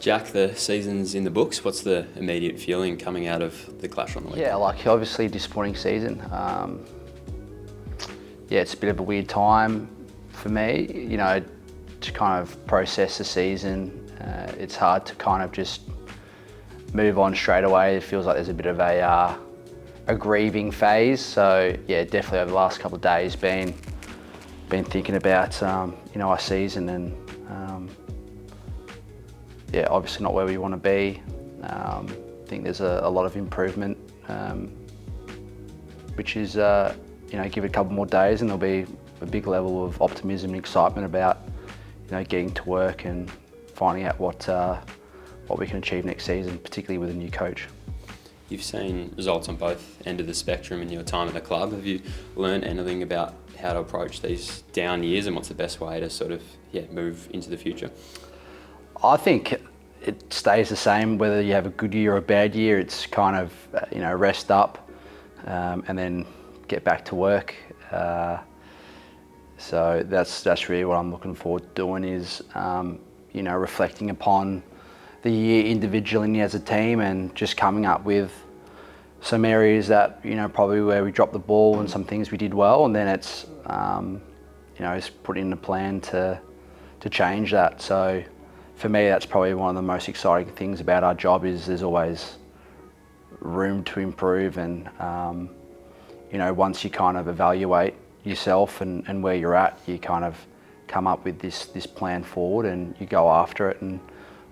Jack, the season's in the books. What's the immediate feeling coming out of the clash on the weekend? Yeah, like obviously a disappointing season. Yeah, it's a bit of a weird time for me, to kind of process the season. It's hard to kind of just move on straight away. It feels like there's a bit of a grieving phase. So yeah, definitely over the last couple of days been thinking about our season and yeah, obviously not where we want to be. I think there's a lot of improvement, which is give it a couple more days and there'll be a big level of optimism and excitement about getting to work and finding out what we can achieve next season, particularly with a new coach. You've seen results on both ends of the spectrum in your time at the club. Have you learned anything about how to approach these down years and what's the best way to sort of move into the future? I think it stays the same whether you have a good year or a bad year. It's kind of rest up and then get back to work. So that's really what I'm looking forward to doing is reflecting upon the year individually as a team and just coming up with some areas that probably where we dropped the ball and some things we did well, and then it's it's putting in a plan to change that. So for me, that's probably one of the most exciting things about our job is there's always room to improve, and once you kind of evaluate yourself and where you're at, you kind of come up with this plan forward and you go after it and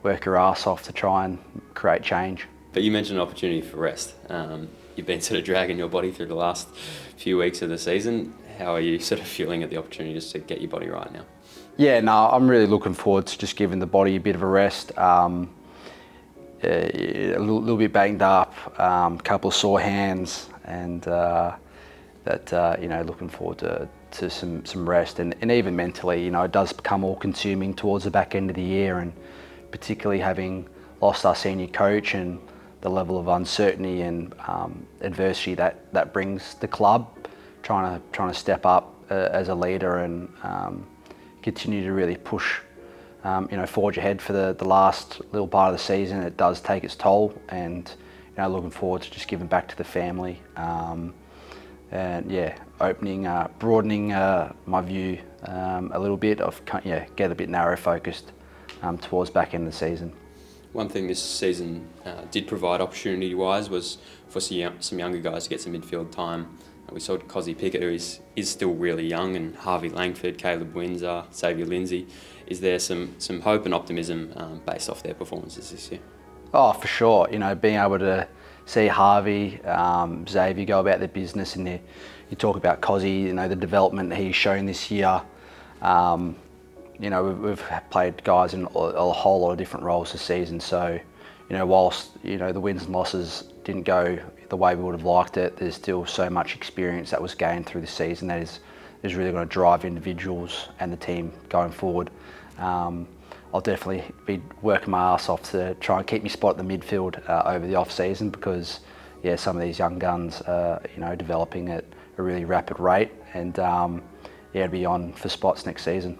work your ass off to try and create change. But you mentioned an opportunity for rest. You've been sort of dragging your body through the last few weeks of the season. How are you sort of feeling at the opportunity just to get your body right now? Yeah, no, I'm really looking forward to just giving the body a bit of a rest. A little bit banged up, a couple of sore hands, and looking forward to some rest and even mentally. It does become all consuming towards the back end of the year, and particularly having lost our senior coach and the level of uncertainty and adversity that brings the club, trying to step up as a leader and continue to really push, forge ahead for the last little part of the season. It does take its toll, and looking forward to just giving back to the family, and yeah, broadening my view a little bit of get a bit narrow focused towards back end of the season. One thing this season did provide opportunity-wise was for some younger guys to get some midfield time. We saw Cozzy Pickett, who is still really young, and Harvey Langford, Caleb Windsor, Xavier Lindsay. Is there some hope and optimism based off their performances this year? Oh, for sure. Being able to see Harvey, Xavier go about their business, and you talk about Cozzy, the development he's shown this year. We've played guys in a whole lot of different roles this season. So, whilst the wins and losses didn't go the way we would have liked it, there's still so much experience that was gained through the season that is really going to drive individuals and the team going forward. I'll definitely be working my ass off to try and keep my spot in the midfield over the off season, because some of these young guns are developing at a really rapid rate, and to be on for spots next season.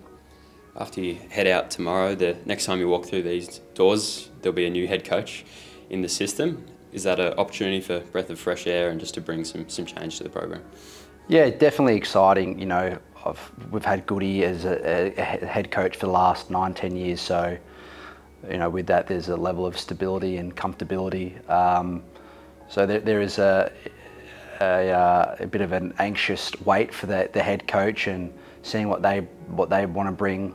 After you head out tomorrow, the next time you walk through these doors, there'll be a new head coach in the system. Is that an opportunity for a breath of fresh air and just to bring some change to the program? Yeah, definitely exciting. We've had Goody as a head coach for the last 9-10 years, so with that there's a level of stability and comfortability. So there is a bit of an anxious wait for the head coach and seeing what they want to bring,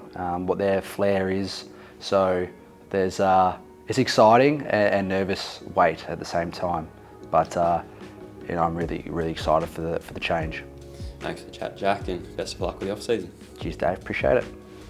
what their flair is. So it's exciting and nervous wait at the same time, but I'm really excited for the change. Thanks for the chat, Jack, and best of luck with the off season. Cheers, Dave. Appreciate it.